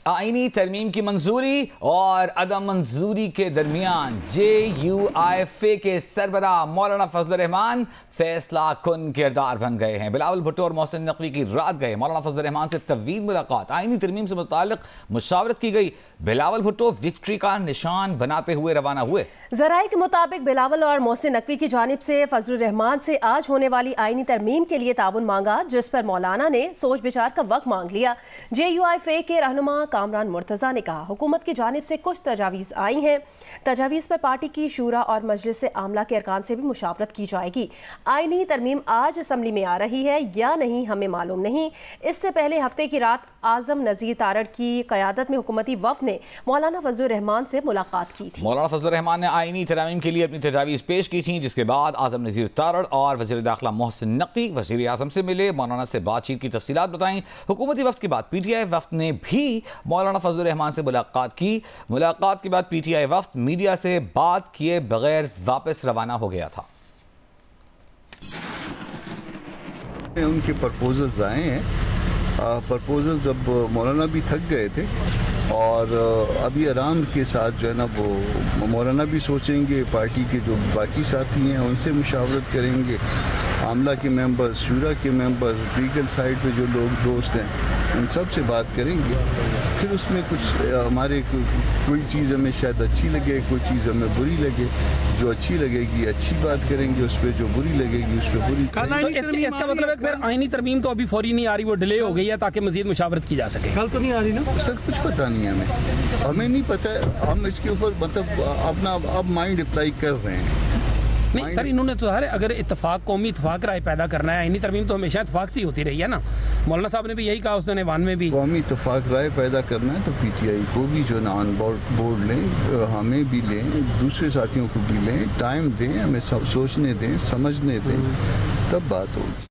आईनी तरमीम की मंजूरी और अदम मंजूरी के दरमियान JUIFA के सरबराह मौलाना फजल रहमान फैसला कुन किरदार बन गए हैं। बिलावल भुट्टो और मोहसिन नकवी की रात गए। मौलाना फजल रहमान से तवील मुलाकात, आईनी तरमीम से मुताल्लिक मुशावरत की गई। बिलावल भुट्टो विक्ट्री का निशान बनाते हुए रवाना हुए। ज़राए के मुताबिक बिलावल और मोहसिन नकवी की जानिब से फजल रहमान से आज होने वाली आईनी तरमीम के लिए ताउन मांगा, जिस पर मौलाना ने सोच विचार का वक्त मांग लिया। JUIFA के रहनुमा कामरान मुर्तज़ा ने कहा, हुकूमत की जानिब से कुछ तजावीज़ आई हैं। तजावीज़ पर पार्टी की शूरा और मजलिस आमला के अरकान से भी मुशावरत की जाएगी। आईनी तरमीम आज असम्बली में आ रही है या नहीं हमें मालूम नहीं। इससे पहले हफ्ते की रात आजम नज़ीर तारड़ की क़यादत में हुकूमती वफ़द ने मौलाना फजल रहमान से मुलाकात की थी। मौलाना फजल रहमान ने आईनी तरमीम के लिए अपनी तजावीज़ पेश की थी, जिसके बाद आजम नज़ीर तारड़ और वज़ीर दाखिला मोहसिन नकवी वज़ीर आज़म से मिले, मौलाना से बातचीत की तफसीलात बताई। हुकूमती वफ़द के बाद PTI वफ़द ने भी मौलाना फजल रहमान से मुलाकात की। मुलाकात के बाद PTI वफ़द मीडिया से बात किए बगैर वापस रवाना हो गया था। उनके प्रपोजल्स आए हैं। प्रपोजल्स अब मौलाना भी थक गए थे और अभी आराम के साथ जो है ना वो मौलाना भी सोचेंगे, पार्टी के जो बाकी साथी हैं उनसे मुशावरत करेंगे, आमला के मेंबर्स, शूरा के मेंबर्स, लीगल साइड पे जो लोग दोस्त हैं उन सब से बात करेंगे। फिर उसमें कुछ हमारे कोई चीज़ हमें शायद अच्छी लगे, कोई चीज़ हमें बुरी लगे। जो अच्छी लगेगी अच्छी बात करेंगे, उस पर जो बुरी लगेगी उस पर बुरी। तो इसका मतलब है फिर आईनी तरमीम तो अभी फौरी नहीं आ रही, वो डिले हो गई है ताकि मजीद मुशावरत की जा सके। कल तो नहीं आ रही ना सर? कुछ पता नहीं है हमें नहीं पता है। हम इसके ऊपर मतलब अपना अब माइंड अप्लाई कर रहे हैं। नहीं सर, इन्होंने तो अगर इत्तेफाक कौमी इत्तेफाक राय पैदा करना है, आईनी तरमीम तो हमेशा इत्तेफाक से होती रही है ना। मौलाना साहब ने भी यही कहा उस दिन ऐवान में भी। कौमी इत्तेफाक राय पैदा करना है तो PTI को भी जो ना ऑन बोर्ड लें, हमें भी लें, दूसरे साथियों को भी लें, टाइम दें, हमें सब सोचने दें, समझने दें, तब बात होगी।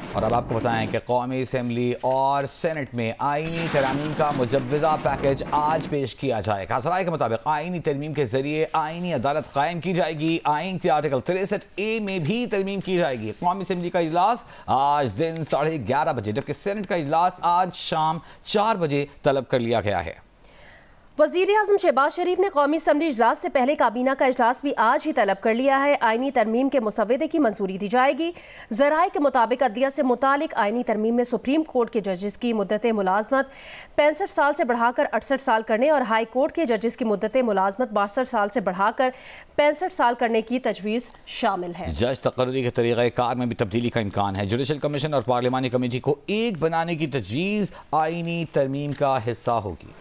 और अब आपको बताएं कि कौमी असम्बली और सेनेट में आईनी तरमीम का मुजव्वज़ा पैकेज आज पेश किया जाएगा। ज़राए के मुताबिक आईनी तरमीम के जरिए आईनी अदालत कायम की जाएगी। आइन के आर्टिकल 63A में भी तरमीम की जाएगी। कौमी असम्बली का इजलास आज दिन 11:30 बजे, जबकि सेनेट का इजलास आज शाम 4 बजे तलब कर लिया गया है। वज़ीर आज़म शहबाज शरीफ ने कौमी असम्बली इजलास से पहले काबीना का इजलास भी आज ही तलब कर लिया है। आईनी तरमीम के मुसव्वदे की मंजूरी दी जाएगी। ज़राए के मुताबिक अदलिया से मुतालिक आईनी तरमीम में सुप्रीम कोर्ट के जजेस की मुद्दत मुलाजमत 65 साल से बढ़ाकर 68 साल करने और हाई कोर्ट के जजेस की मुद्दत मुलाजमत 62 साल से बढ़ाकर 65 साल करने की तजवीज़ शामिल है। जज तकर्री के तरीक़ाकार में भी तब्दीली का इम्कान है। जुडिशल कमीशन और पार्लिमानी कमेटी को एक बनाने की तजवीज़ आईनी तरमीम का हिस्सा होगी।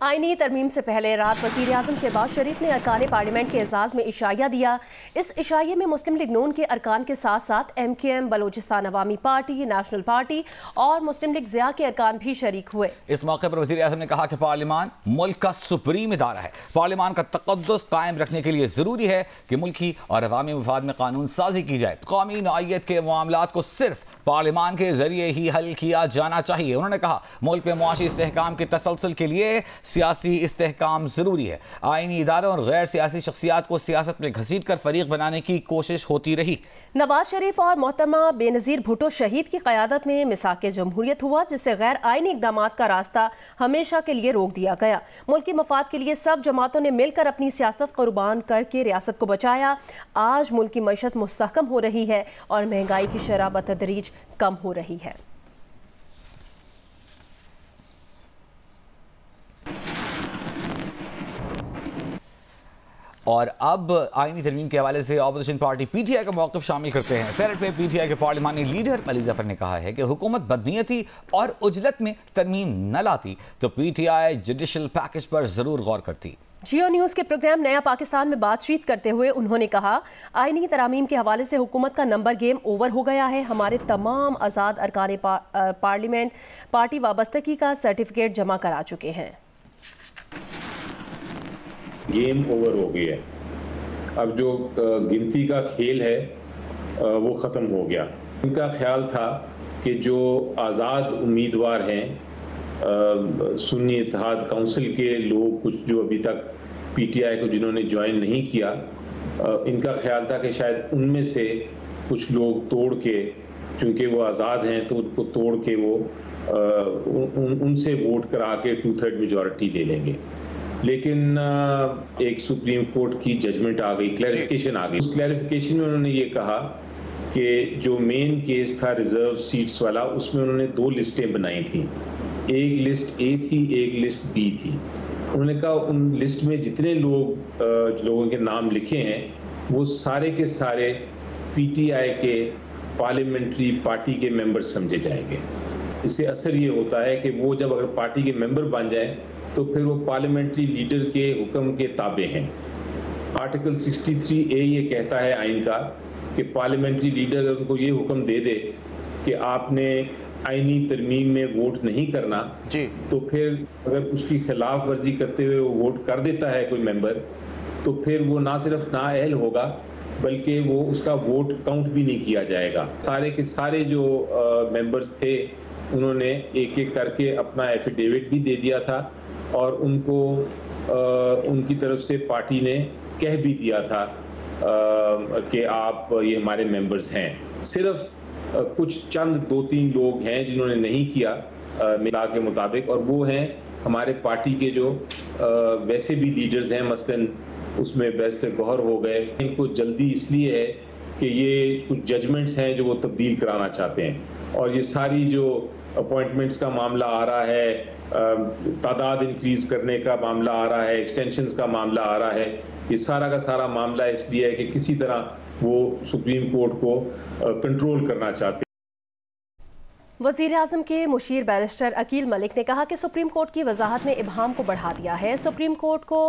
आईनी तरमीम से पहले रात वज़ीर आज़म शहबाज शरीफ ने अरकान पार्लियामेंट के एजाज़ में इशाया दिया। इस इशाये में मुस्लिम लीग नून के अरकान के साथ साथ MKM, बलोचिस्तान अवामी पार्टी, नेशनल पार्टी और मुस्लिम लीग ज़िया के अरकान भी शरीक हुए। इस मौके पर वज़ीर आज़म ने कहा कि पार्लियामान मुल्क का सुप्रीम इदारा है। पार्लियामान का तक़द्दुस कायम रखने के लिए ज़रूरी है कि मुल्की और अवामी मफाद में कानून साजी की जाए। कौमी नौइयत के मामलात को सिर्फ पार्लियामान के जरिए ही हल किया जाना चाहिए। उन्होंने कहा मुल्क में मुआशी इस्तेहकाम के तसलसल के लिए सियासी इस्तेहकाम जरूरी है। आईनी इदारों और गैर सियासी शख्सियात को सियासत में घसीट कर फरीक बनाने की कोशिश होती रही। नवाज शरीफ और मोहतरमा बेनज़ीर भुट्टो शहीद की क़यादत में मिसाक़े जमहूरियत हुआ, जिससे गैर आईनी इक़दामात का रास्ता हमेशा के लिए रोक दिया गया। मुल्क के मफाद के लिए सब जमातों ने मिलकर अपनी सियासत कुर्बान करके रियासत को बचाया। आज मुल्क की मईशत मुस्तहकम हो रही है और महंगाई की शरह बतदरीज कम हो रही है। और अब आईनी तरमीम के हवाले से अपोजिशन पार्टी PTI का मौक़िफ़ शामिल करते हैं। सेनेट में PTI के पार्लिमानी लीडर अली जफर ने कहा है कि हुकूमत बदनीयती और उजलत में तरमीम न लाती तो PTI जुडिशल पैकेज पर ज़रूर गौर करती। जियो न्यूज़ के प्रोग्राम नया पाकिस्तान में बातचीत करते हुए उन्होंने कहा, आईनी तरामीम के हवाले से हुकूमत का नंबर गेम ओवर हो गया है। हमारे तमाम आज़ाद अरकान पार्लियामेंट पार्टी वाबस्तगी का सर्टिफिकेट जमा करा चुके हैं। गेम ओवर हो गई है। अब जो गिनती का खेल है वो ख़त्म हो गया। इनका ख्याल था कि जो आज़ाद उम्मीदवार हैं, सुन्नी इत्तेहाद काउंसिल के लोग कुछ जो अभी तक PTI को जिन्होंने ज्वाइन नहीं किया, इनका ख्याल था कि शायद उनमें से कुछ लोग तोड़ के, चूंकि वो आज़ाद हैं तो उनको तोड़ के वो उनसे वोट करा के 2/3 मेजॉरिटी ले लेंगे। लेकिन एक सुप्रीम कोर्ट की जजमेंट आ गई, क्लैरिफिकेशन आ गई। उस क्लैरिफिकेशन में उन्होंने ये कहा कि जो मेन केस था रिजर्व सीट्स वाला, उसमें उन्होंने 2 लिस्टें बनाई थी, एक लिस्ट ए थी, एक लिस्ट बी थी। उन्होंने कहा उन लिस्ट में जितने लोगों के नाम लिखे हैं वो सारे के सारे पीटीआई के पार्लियामेंट्री पार्टी के मेंबर समझे जाएंगे। इससे असर ये होता है कि वो जब अगर पार्टी के मेंबर बन जाए तो फिर वो पार्लियामेंट्री लीडर के हुक्म के ताबे हैं। आर्टिकल 63A ये कहता है आइन का कि पार्लियामेंट्री लीडर अगर उनको ये हुक्म दे दे कि आपने आईनी तरमीम में वोट नहीं करना जी, तो फिर अगर उसकी खिलाफ वर्जी करते हुए वो वोट कर देता है कोई मेंबर, तो फिर वो ना सिर्फ नाअहल होगा बल्कि वो उसका वोट काउंट भी नहीं किया जाएगा। सारे के सारे जो मेंबर्स थे उन्होंने एक एक करके अपना एफिडेविट भी दे दिया था और उनको उनकी तरफ से पार्टी ने कह भी दिया था कि आप ये हमारे मेंबर्स हैं। सिर्फ कुछ चंद 2-3 लोग हैं जिन्होंने नहीं किया मिला के मुताबिक, और वो हैं हमारे पार्टी के जो वैसे भी लीडर्स हैं, मसलन उसमें बैरिस्टर गौहर हो गए। इनको जल्दी इसलिए है कि ये कुछ जजमेंट्स हैं जो वो तब्दील कराना चाहते हैं, और ये सारी जो अपॉइंटमेंट्स का मामला आ रहा है, तादाद इंक्रीज करने का मामला आ रहा है, एक्सटेंशंस का मामला आ रहा है, ये सारा का सारा मामला इसलिए है कि किसी तरह वो सुप्रीम कोर्ट को कंट्रोल करना चाहते हैं। वज़ीर आज़म के मुशीर बैरिस्टर अकील मलिक ने कहा कि सुप्रीम कोर्ट की वजाहत ने इब्हाम को बढ़ा दिया है। सुप्रीम कोर्ट को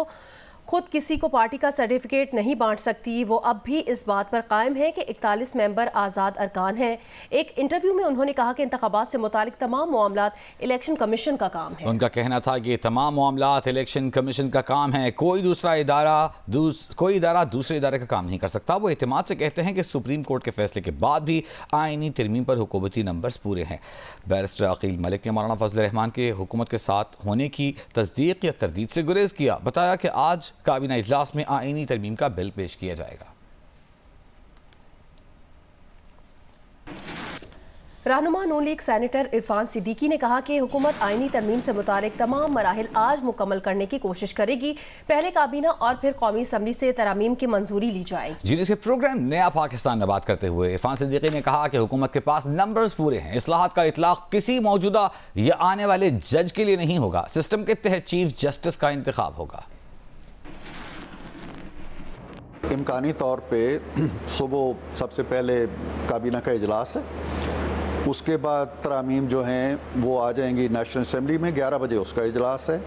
खुद किसी को पार्टी का सर्टिफिकेट नहीं बांट सकती। वो अब भी इस बात पर कायम है कि 41 मेंबर आज़ाद अरकान हैं। एक इंटरव्यू में उन्होंने कहा कि इंतखाबात से मुतालिक तमाम मामलात इलेक्शन कमीशन का काम है। उनका कहना था कि तमाम मामलात इलेक्शन कमीशन का काम है, कोई इदारा दूसरे इदारे का काम नहीं कर सकता। वो एतमाद से कहते हैं कि सुप्रीम कोर्ट के फैसले के बाद भी आईनी तरमीम पर हुकूमती नंबर्स पूरे हैं। बैरिस्टर अकील मलिक ने मौलाना फजल रहमान के हुकूमत के साथ होने की तस्दीक या तरदीद से गुरेज किया। बताया कि आज काबीना इजलास में आईनी तरमीम का बिल पेश किया जाएगा। रहनुमा नून लीग सेनेटर इरफान सिद्दीकी ने कहा कि हुकूमत आईनी तरमीम से मुतालिक तमाम मराहिल आज मुकम्मल करने की कोशिश करेगी। पहले काबीना और फिर कौमी असम्बली से तरामीम की मंजूरी ली जाएगी। जिनके प्रोग्राम नया पाकिस्तान में बात करते हुए इरफान सिद्दीकी ने कहा कि हुकूमत के पास नंबर्स पूरे हैं। इस्लाहात का इतलाक किसी मौजूदा या आने वाले जज के लिए नहीं होगा, सिस्टम के तहत चीफ जस्टिस का इंतखाब होगा। इम्कानी तौर पे सुबह सबसे पहले काबीना का इजलास है, उसके बाद तरामीम जो हैं वो आ जाएंगी नेशनल असम्बली में, 11 बजे उसका इजलास है,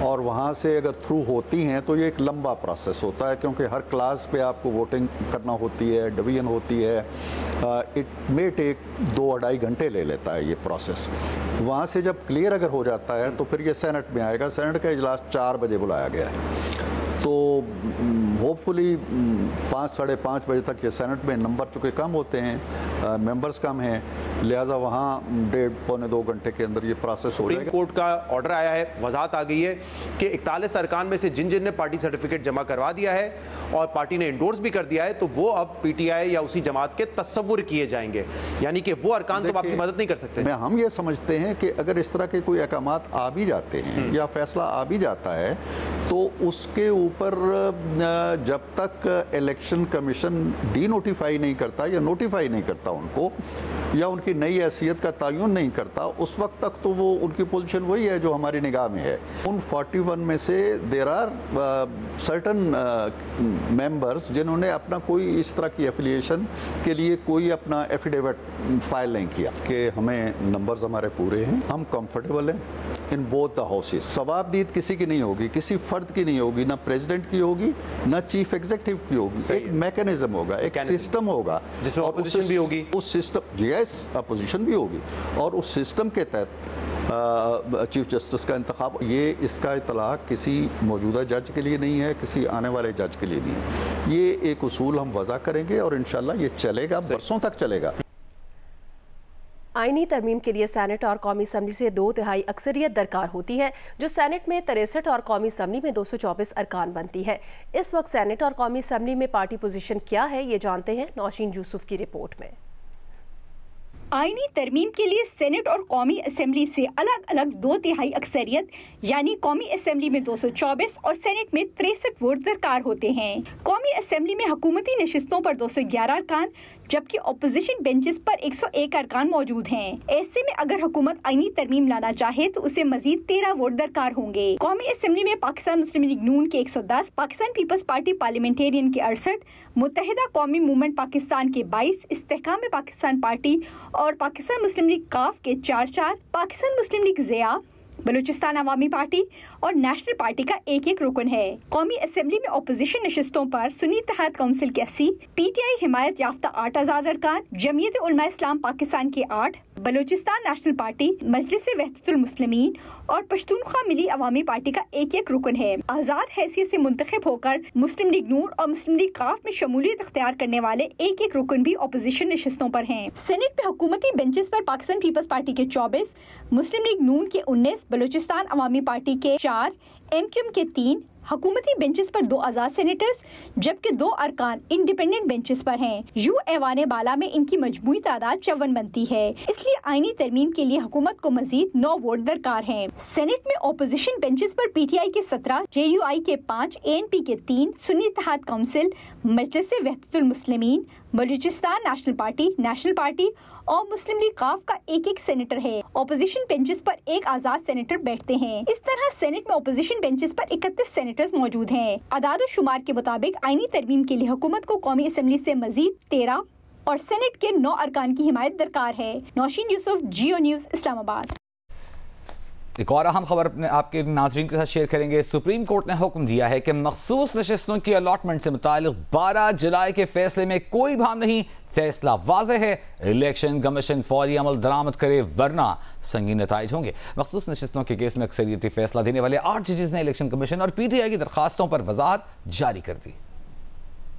और वहाँ से अगर थ्रू होती हैं तो ये एक लंबा प्रोसेस होता है क्योंकि हर क्लास पे आपको वोटिंग करना होती है, डिवीजन होती है। इट मे टेक 2-2.5 घंटे ले लेता है ये प्रोसेस। वहाँ से जब क्लियर अगर हो जाता है तो फिर ये सेनेट में आएगा। सेनेट का इजलास 4 बजे बुलाया गया है, तो होपफुली 5-5:30 बजे तक ये सेनेट में नंबर चूँकि कम होते हैं, मेंबर्स कम हैं, लिहाजा वहाँ 1.5-पौने-2 घंटे के अंदर ये प्रोसेस हो जाएगा। सुप्रीम कोर्ट का ऑर्डर आया है, वजाहत आ गई है कि 41 अरकान में से जिन जिन ने पार्टी सर्टिफिकेट जमा करवा दिया है और पार्टी ने इंडोर्स भी कर दिया है, तो वो अब पीटीआई या उसी जमात के तस्वुर किए जाएंगे, यानी कि वो अरकान तो आपकी मदद नहीं कर सकते। हम ये समझते हैं कि अगर इस तरह के कोई अहकामात आ भी जाते हैं या फैसला आ भी जाता है तो उसके ऊपर जब तक इलेक्शन कमीशन डी नोटिफाई नहीं करता या नोटिफाई नहीं करता उनको, या उनकी नई हैसियत का तयन नहीं करता, उस वक्त तक तो वो उनकी पोजीशन वही है जो हमारी निगाह में है। उन 41 में से देयर आर सर्टन मेंबर्स जिन्होंने अपना कोई इस तरह की एफिलिएशन के लिए कोई अपना एफिडेविट फाइल नहीं किया कि हमें नंबर्स हमारे पूरे हैं, हम कंफर्टेबल हैं इन बोथ द हाउसेस। सवाबदीद किसी की नहीं होगी, किसी फर्द की नहीं होगी, ना प्रेसिडेंट की होगी ना चीफ एग्जीक्यूटिव की होगी। एक मैकेनिज्म होगा, एक सिस्टम होगा जिसमें अपोजिशन भी होगी। उस सिस्टम, यस, अपोजिशन भी होगी, और उस सिस्टम के तहत चीफ जस्टिस का इंतखाब। ये इसका इतलाक किसी मौजूदा जज के लिए नहीं है, किसी आने वाले जज के लिए नहीं है। ये एक उसूल हम वज़ा करेंगे और इंशाल्लाह ये चलेगा, बरसों तक चलेगा। आईनी तरमीम के लिए सेनेट और कौमी असम्बली से 2/3 अक्सरियत दरकार होती है, जो सेनेट में 63 और कौमी असम्बली में 224 अरकान बनती है। इस वक्त सेनेट और कौमी असम्बली में पार्टी पोजीशन क्या है, ये जानते हैं नौशीन यूसुफ की रिपोर्ट में। आईनी तरमीम के लिए सेनेट और कौमी असम्बली से अलग अलग 2/3 अक्सरियत यानी कौमी असम्बली में 224 और सेनेट में 63 वोट दरकार होते हैं। कौमी असम्बली में हुकूमती नशिस्तों पर 211 अरकान जबकि अपोजिशन बेंचेस पर 101 अरकान मौजूद हैं। ऐसे में अगर हुकूमत आईनी तरमीम लाना चाहे तो उसे मजीद 13 वोट दरकार होंगे। कौमी असम्बली में पाकिस्तान मुस्लिम लीग नून के 110, पाकिस्तान पीपल्स पार्टी पार्लियामेंटेरियन के 68, मुत्तहिदा कौमी मूवमेंट पाकिस्तान के 22, इस्तेहकाम पाकिस्तान पार्टी और पाकिस्तान मुस्लिम लीग काफ के 4-4, पाकिस्तान मुस्लिम लीग ज़िया, बलूचिस्तान अवामी पार्टी और नेशनल पार्टी का 1-1 रुकन है। कौमी असम्बली में अपोजिशन नशिस्तों पर सुन्नी इत्तेहाद काउंसिल के 80, पीटीआई हिमायत याफ्ता 8 आज़ाद अरकान, जमीयत उलमा इस्लाम पाकिस्तान के 8, बलूचिस्तान नेशनल पार्टी, मजलिस वहदतुल मुस्लिमीन और पश्तूनख्वा मिली अवामी पार्टी का 1-1 रुकन है। आज़ाद हैसियत से मुंतखब होकर मुस्लिम लीग नून और मुस्लिम लीग काफ में शमूलियत अख्तियार करने वाले 1-1 रुकन भी अपोजिशन नशिस्तों पर हैं। सेनेट में हुकूमती बेंचेस पर पाकिस्तान पीपल्स पार्टी के 24, मुस्लिम लीग नून के 19, बलूचिस्तान अवामी पार्टी के 4, एमक्यूएम के 3, हुकूमती बेंचेस पर 2 आज़ाद सेनेटर्स जबकि 2 अरकान इंडिपेंडेंट बेंचेस पर हैं। यूं ऐवान बाला में इनकी मजमूई तादाद 54 बनती है। इसलिए आईनी तरमीम के लिए हुकूमत को मजीद 9 वोट दरकार हैं। सेनेट में अपोजिशन बेंचेस पर पीटीआई के 17, जेयूआई के 5, एएनपी के 3, सुन्नी इत्तेहाद काउंसिल, मजलिस वहदतुल मुस्लिमीन, बलूचिस्तान नेशनल पार्टी और मुस्लिम लीग काफ का 1-1 सेनेटर है। अपोजिशन बेंचेस पर 1 आज़ाद सेनेटर बैठते हैं। इस तरह सेनेट में अपोजिशन बेंचेस पर 31 सेनेटर्स मौजूद हैं। अदाद शुमार के मुताबिक आईनी तरमीम के लिए हुकूमत को कौमी असम्बली से मजीद 13 और सेनेट के 9 अरकान की हिमायत दरकार है। नौशीन यूसुफ, जियो न्यूज़, इस्लामाबाद। एक और अहम खबर अपने आपके नाज़रीन के साथ शेयर करेंगे। सुप्रीम कोर्ट ने हुक्म दिया है कि मखसूस नशिस्तों की अलॉटमेंट से मुताल्लिक 12 जुलाई के फैसले में कोई भाम नहीं। फैसला वाज़ेह है, इलेक्शन कमीशन फौरी अमल दरामद करे वरना संगीन नताइज होंगे। मखसूस नशिस्तों के केस में अक्सरियती फैसला देने वाले 8 जजेस ने इलेक्शन कमीशन और पीटीआई की दरखास्तों पर वजाहत जारी कर दी।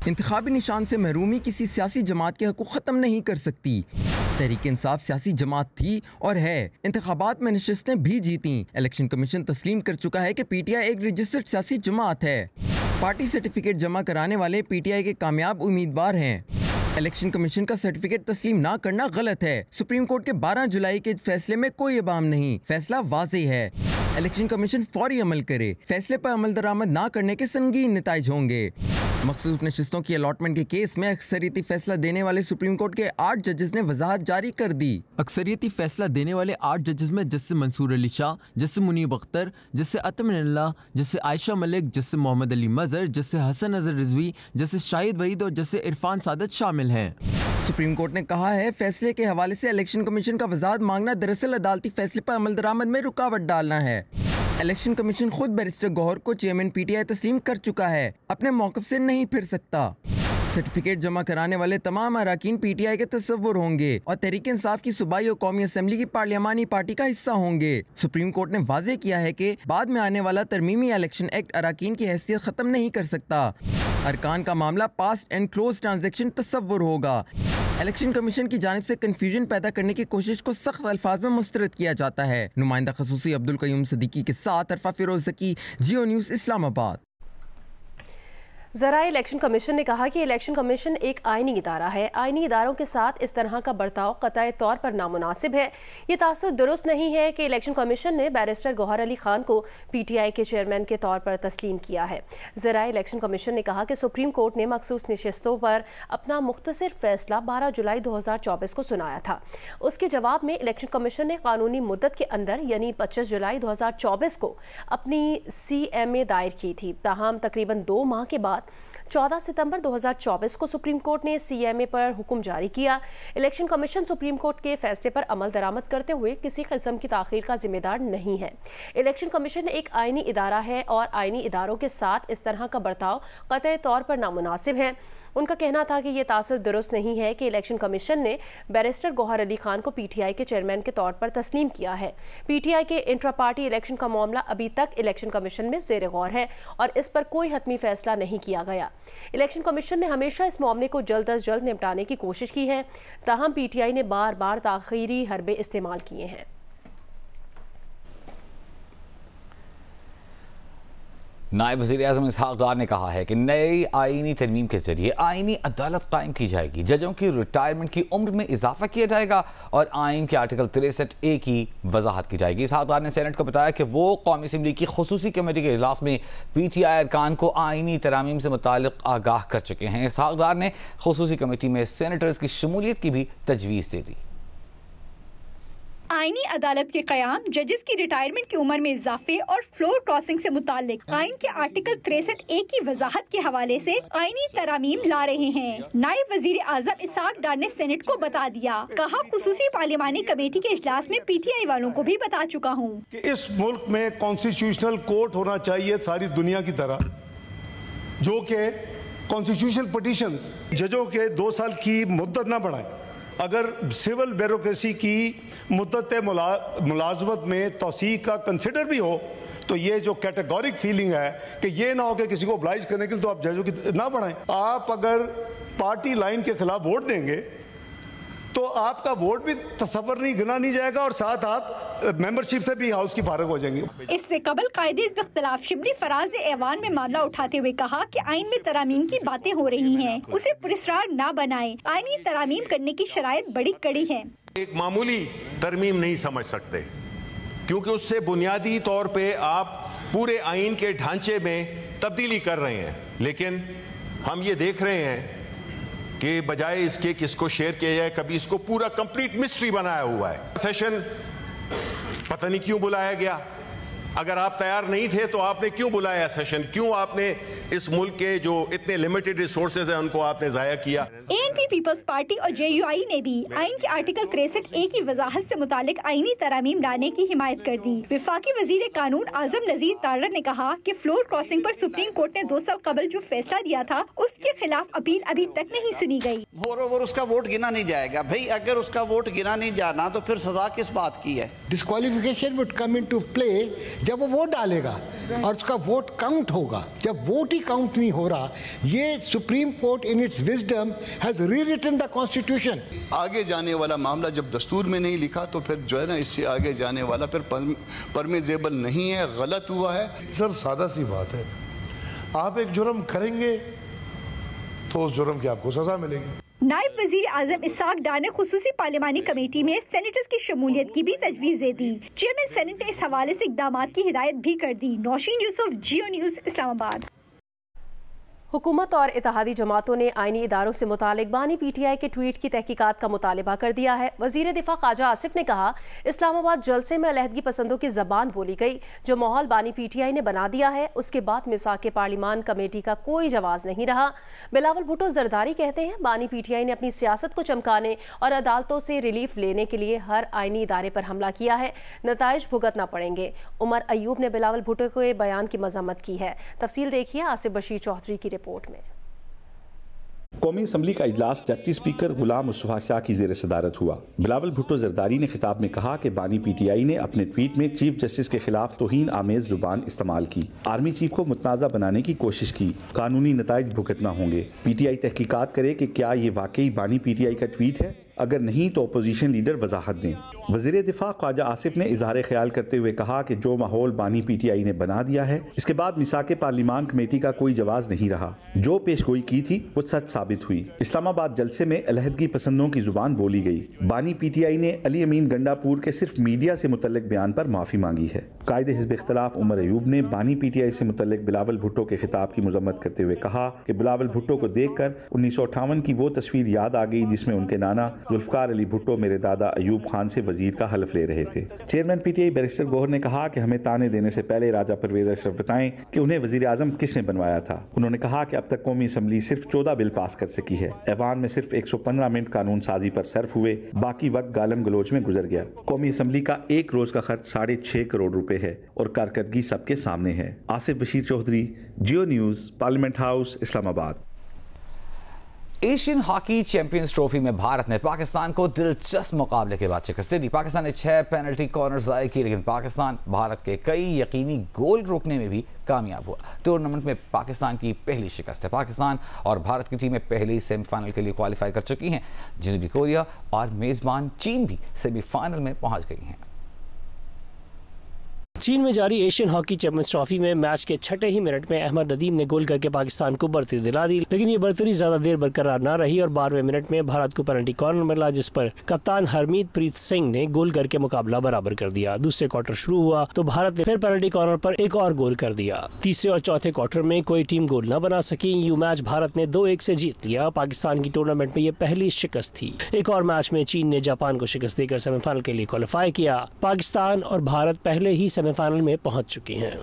इंतखाबी निशान से महरूमी किसी सियासी जमात के हकूक़ ख़त्म नहीं कर सकती। तहरीक इंसाफ सियासी जमात थी और है, इंतखाबात में नशिस्तें भी जीती। इलेक्शन कमीशन तस्लीम कर चुका है कि पीटीआई एक रजिस्टर्ड सियासी जमात है। पार्टी सर्टिफिकेट जमा कराने वाले पीटीआई के कामयाब उम्मीदवार हैं। इलेक्शन कमीशन का सर्टिफिकेट तस्लीम ना करना गलत है। सुप्रीम कोर्ट के 12 जुलाई के फैसले में कोई इबाम नहीं। फैसला वाज़ेह है, इलेक्शन कमीशन फौरी अमल करे। फैसले पर अमल दरामद ना करने के संगीन नताइज होंगे। मखसूस नशिस्तों की अलॉटमेंट के केस में अक्सरियती फैसला देने वाले सुप्रीम कोर्ट के 8 जजेस ने वजाहत जारी कर दी। अक्सरियती फैसला देने वाले 8 जजेस में justice Mansoor Ali Shah, justice Munib Akhtar, justice Atminullah, justice Ayesha Malik, justice Muhammad Ali Mazhar, justice Hasan Azhar Rizvi, justice Shahid Waheed और जस्टिस इरफान सादत शामिल हैं। सुप्रीम कोर्ट ने कहा है, फैसले के हवाले से इलेक्शन कमीशन का वजाहत मांगना दरअसल अदालती फैसले पर अमल दरामद में रुकावट डालना है। इलेक्शन कमीशन खुद बैरिस्टर गौहर को चेयरमैन पीटीआई तस्लीम कर चुका है, अपने मौक़िफ़ से नहीं फिर सकता। सर्टिफिकेट जमा कराने वाले तमाम अरकान पीटीआई के तस्वुर होंगे और तहरीक इंसाफ की सूबाई और कौमी असम्बली की पार्लियामानी पार्टी का हिस्सा होंगे। सुप्रीम कोर्ट ने वाज़ेह किया है कि बाद में आने वाला तरमीमी इलेक्शन एक्ट अरकान की हैसियत ख़त्म नहीं कर सकता। अरकान का मामला पास्ट एंड क्लोज ट्रांजैक्शन तस्वुर होगा। इलेक्शन कमीशन की जानिब से कंफ्यूजन पैदा करने की कोशिश को सख्त अल्फाज में मुस्तरद किया जाता है। नुमाइंदा खसूसी अब्दुल कयूम सिद्दीकी के साथ अरफा फिरोज ज़की, जियो न्यूज़, इस्लामाबाद। ज़राए इलेक्शन कमीशन ने कहा कि इलेक्शन कमीशन एक आइनी इदारा है। आइनी इदारों के साथ इस तरह का बर्ताव क़तई तौर पर नामुनासिब है। ये तासुर दुरुस्त नहीं है कि इलेक्शन कमीशन ने बैरिस्टर गौहर अली खान को पीटीआई के चेयरमैन के तौर पर तस्लीम किया है। ज़राए इलेक्शन कमीशन ने कहा कि सुप्रीम कोर्ट ने मखसूस नशिस्तों पर अपना मुख्तसर फैसला 12 जुलाई 2024 को सुनाया था। उसके जवाब में इलेक्शन कमीशन ने कानूनी मुद्दत के अंदर यानी 25 जुलाई 2024 को अपनी CMA दायर की थी। ताहम तकरीबन 2 माह के बाद 14 सितंबर 2024 को सुप्रीम कोर्ट ने CMA पर हुक्म जारी किया। इलेक्शन कमीशन सुप्रीम कोर्ट के फैसले पर अमल दरामद करते हुए किसी किस्म की ताख़ीर का जिम्मेदार नहीं है। इलेक्शन कमीशन एक आइनी इदारा है और आइनी इदारों के साथ इस तरह का बर्ताव क़तई तौर पर नामुनासिब है। उनका कहना था कि ये तासुर दुरुस्त नहीं है कि इलेक्शन कमीशन ने बैरिस्टर गौहर अली खान को पीटीआई के चेयरमैन के तौर पर तस्लीम किया है। पीटीआई के इंट्रा पार्टी इलेक्शन का मामला अभी तक इलेक्शन कमीशन में ज़ेर गौर है और इस पर कोई हतमी फैसला नहीं किया गया। इलेक्शन कमीशन ने हमेशा इस मामले को जल्द अज जल्द निपटाने की कोशिश की है, ताहम पीटीआई ने बार बार ताख़ीरी हरबे इस्तेमाल किए हैं। नायब वज़ीर-ए-आज़म इसहाक़ डार ने कहा है कि नई आईनी तरमीम के जरिए आईनी अदालत कायम की जाएगी, जजों की रिटायरमेंट की उम्र में इजाफा किया जाएगा और आइन के आर्टिकल 63A की वजाहत की जाएगी। इसहाक़ डार ने सेनेट को बताया कि वो कौमी असम्बली की खुसूसी कमेटी के इजलास में पीटीआई अरकान को आईनी तरामीम से मुताल्लिक़ आगाह कर चुके हैं। इसहाक़ डार ने खुसूसी कमेटी में सेनेटर्स की शमूलियत की भी तजवीज़ दे दी। आईनी अदालत के क़याम, जजेस की रिटायरमेंट की उम्र में इजाफे और फ्लोर क्रॉसिंग से मुताल्लिक आइन के आर्टिकल 63A की वजाहत के हवाले से आईनी तरामीम ला रहे हैं। नायब वजीर आजम इसहाक़ डार ने सेनेट को बता दिया, कहा खुसूसी पार्लिमानी कमेटी के इजलास में पीटीआई वालों को भी बता चुका हूँ कि इस मुल्क में कॉन्स्टिट्यूशनल कोर्ट होना चाहिए सारी दुनिया की तरह, जो कि कॉन्स्टिट्यूशनल पिटीशंस जजों के 2 साल की मुद्दत न बढ़ाए। अगर सिविल ब्यूरोक्रेसी की मुद्दत मुलाजमत में तौसीक़ का कंसिडर भी हो तो ये जो कैटेगोरिक फीलिंग है कि ये ना हो कि किसी को ऑब्लाइज करने के लिए तो आप जजों की ना बढ़ाएं। आप अगर पार्टी लाइन के खिलाफ वोट देंगे तो आपका वोट भी तसव्वुर नहीं गिना नहीं जाएगा और साथ आप मेंबरशिप से भी हाउस की फारग हो जाएंगे। इससे कबल कायदे इख्तिलाफ शिबली फराज ने ऐवान में मामला उठाते हुए कहा कि आइन में तरामीम की बातें हो रही हैं, उसे पुरस्कार ना बनाएं। आइनी तरामीम करने की शराइत बड़ी कड़ी है। एक मामूली तरमीम नहीं समझ सकते, क्योंकि उससे बुनियादी तौर पे आप पूरे आइन के ढांचे में तब्दीली कर रहे हैं। लेकिन हम ये देख रहे हैं कि बजाय इसके किसको शेयर किया जाए, कभी इसको पूरा कंप्लीट मिस्ट्री बनाया हुआ है। सेशन पता नहीं क्यों बुलाया गया, अगर आप तैयार नहीं थे तो आपने क्यों बुलाया सेशन, क्यों आपने इस मुल्क के जो इतने लिमिटेड रिसोर्सेज हैं उनको आपने जाया किया। एएनपी पीपल्स पार्टी और जेयूआई ने भी आइन के आर्टिकल 63A की वजाहत से मुतालिक आईनी तरामीम लाने की हिमायत कर दी। वफाकी वजीर कानून आजम नजीर तारड़ ने कहा कि फ्लोर क्रॉसिंग पर सुप्रीम कोर्ट ने 2 साल कबल जो फैसला दिया था उसके खिलाफ अपील अभी तक नहीं सुनी गई। मोरोवर उसका वोट गिना नहीं जाएगा। भाई अगर उसका वोट गिना नहीं जाना तो फिर सजा किस बात की है। Disqualification would come into play जब वो वोट डालेगा और उसका वोट काउंट होगा। जब वोट ही काउंट नहीं हो रहा, ये supreme court in its wisdom has rewritten the constitution. आगे जाने वाला मामला जब दस्तूर में नहीं लिखा तो फिर जो है ना, इससे आगे जाने वाला फिर परमिजेबल नहीं है, गलत हुआ है। सर सादा सी बात है, आप एक जुर्म करेंगे तो उस जुर्म की आपको सजा मिलेगी। नायब वजीर आजम इसहाक़ डार ने खुसूसी पार्लिमानी कमेटी में सेनेटर्स की शमूलियत की भी तजवीज़ दे दी। चेयरमैन सेनेट ने इस हवाले से इक़दामात की हिदायत भी कर दी। नौशीन यूसुफ, जियो न्यूज़, इस्लामाबाद। हुकूमत और इत्तेहादी जमातों ने आईनी इदारों से मुतालिक बानी पीटीआई के ट्वीट की तहकीकात का मुतालबा कर दिया है। वजीर दिफा ख्वाजा आसिफ ने कहा, इस्लामाबाद जलसे में अलहदगी पसंदों की जबान बोली गई। जो माहौल बानी पीटीआई ने बना दिया है उसके बाद मिसाक पार्लिमान कमेटी का कोई जवाब नहीं रहा। बिलावल भुट्टो जरदारी कहते हैं, बानी पीटीआई ने अपनी सियासत को चमकाने और अदालतों से रिलीफ लेने के लिए हर आईनी इदारे पर हमला किया है। नताइज भुगतना पड़ेंगे। उमर अयूब ने बिलावल भुट्टो के बयान की मजम्मत की है। तफसील देखिए आसिफ बशीर चौधरी की रिपोर्ट में। कौमी असम्बली का इजलास डिप्टी स्पीकर गुलाम मुस्तफा शाह की ज़ेर सदारत हुआ। बिलावल भुट्टो जरदारी ने खिताब में कहा कि बानी पीटीआई ने अपने ट्वीट में चीफ जस्टिस के खिलाफ तौहीन आमेज जुबान इस्तेमाल की, आर्मी चीफ को मुतनाज़ा बनाने की कोशिश की, कानूनी नताइज भुगतना होंगे। पीटीआई तहकीकात करे कि क्या ये वाकई बानी पीटीआई का ट्वीट है, अगर नहीं तो अपोजिशन लीडर वजाहत दें। वज़ीर दिफा ख्वाजा आसिफ ने इजहार ख्याल करते हुए कहा कि जो माहौल बानी पीटीआई ने बना दिया है, इसके बाद मिसाके पार्लिमान कमेटी का कोई जवाब नहीं रहा। जो पेशगोई की थी वो सच साबित हुई। इस्लामाबाद जलसे में अलहदगी पसंदों की जुबान बोली गई। बानी पीटीआई ने अली अमीन गंडापुर के सिर्फ मीडिया से मुतल्लिक बयान पर माफ़ी मांगी है। कायदे हिज़्ब इख्तिलाफ उमर अयूब ने बानी पीटीआई से मुतल्लिक बिलावल भुट्टो के खिताब की मजम्मत करते हुए कहा कि बिलावल भुट्टो को देख कर 1958 की वो तस्वीर याद आ गई जिसमें उनके नाना जुल्फकार अली भुट्टो मेरे दादा अयूब खान से वजीर का हल्फ ले रहे थे। चेयरमैन पीटीआई बैरिस्टर गौहर ने कहा कि हमें ताने देने से पहले राजा परवेज अशरफ बताएं कि उन्हें वजीर आजम किसने बनवाया था। उन्होंने कहा कि अब तक कौमी असम्बली सिर्फ 14 बिल पास कर सकी है। ऐवान में सिर्फ 115 मिनट कानून साजी पर सर्फ हुए, बाकी वक्त गालम गलोच में गुजर गया। कौमी असम्बली का एक रोज का खर्च 6.5 करोड़ रुपए है और कारकर्दगी सबके सामने है। Asif Bashir Chaudhry, Geo News, parliament house, Islamabad. Asian hockey champions trophy में भारत ने पाकिस्तान को दिलचस्प मुकाबले के बाद शिकस्त दे दी। पाकिस्तान ने 6 पेनल्टी कॉर्नर ज़ाय किए, लेकिन पाकिस्तान भारत के कई यकीनी गोल रोकने में भी कामयाब हुआ। टूर्नामेंट में पाकिस्तान की पहली शिकस्त है। पाकिस्तान और भारत की टीमें पहले ही सेमीफाइनल के लिए क्वालिफाई कर चुकी हैं। जनूबी कोरिया और मेजबान चीन भी सेमीफाइनल में पहुंच गई हैं। चीन में जारी एशियन हॉकी चैंपियंस ट्रॉफी में मैच के 6 ही मिनट में अहमद नदीम ने गोल करके पाकिस्तान को बढ़ती दिला दी, लेकिन ये बढ़तरी ज्यादा देर बरकरार न रही और 12वें मिनट में भारत को पेनल्टी कॉर्नर मिला, जिस पर कप्तान हरमीत प्रीत सिंह ने गोल करके मुकाबला बराबर कर दिया। दूसरे क्वार्टर शुरू हुआ तो भारत ने फिर पेनल्टी कॉर्नर पर एक और गोल कर दिया। तीसरे और चौथे क्वार्टर में कोई टीम गोल न बना सकी। यूं मैच भारत ने 2-1 से जीत लिया। पाकिस्तान की टूर्नामेंट में ये पहली शिकस्त थी। एक और मैच में चीन ने जापान को शिकस्त देकर सेमीफाइनल के लिए क्वालिफाई किया। पाकिस्तान और भारत पहले ही सेमीफाइनल में पहुंच चुकी हैं।